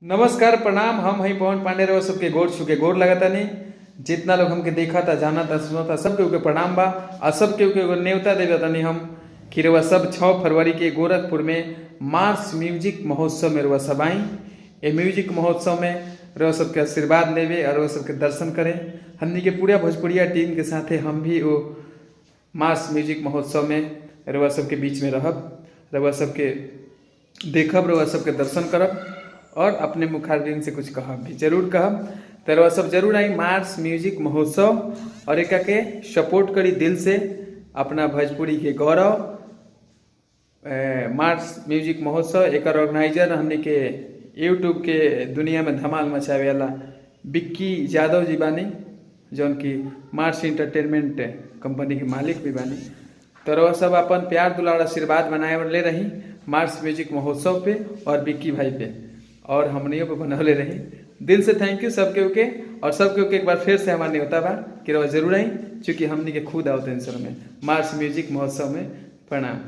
नमस्कार प्रणाम। हम हई पवन पांडे रहो सबके गोड़ छुके गोड़ लगाता नहीं। जितना लोग हमके देखा था जाना था सुना था सबके ऊके प्रणाम बा। और सबके ऊके न्योता देवे तनी हम कि रउआ सब 6 फरवरी के गोरखपुर में मार्स म्यूजिक महोत्सव में रउआ सब आई। ये म्यूजिक महोत्सव में रउआ सबके आशीर्वाद लेवे और रउआ सबके दर्शन करें। हमनी के पूरा भोजपुरिया टीम के साथे हम भी वो मार्स म्यूजिक महोत्सव में रउआ सबके बीच में रहब, रउआ सबके देखब, रउआ सबके दर्शन करब और अपने मुखारबिन से कुछ कहब भी जरूर कहब। तो रउआ सब जरूर आई मार्स म्यूजिक महोत्सव और एक के सपोर्ट करी दिल से अपना भोजपुरी के गौरव। मार्स म्यूजिक महोत्सव एक ऑर्गेनाइजर हमने के यूट्यूब के दुनिया में धमाल मचावे वाला बिक्की यादव जी बानी, जौन की मार्स इंटरटेनमेंट कंपनी के मालिक भी बानी। तो रउआ सब अपन प्यार दुलार आशीर्वाद बनाए ले रही मार्स म्यूजिक महोत्सव पे और बिक्की भाई पे और हमनियों पे बनौले रही। दिल से थैंक यू सबके ओके। और सबके ओके एक बार फिर से हमारे होता बा कि रउआ जरूर आई, चूँकि हमनी के खुद आओ टेंशन में मार्स म्यूजिक महोत्सव में। प्रणाम।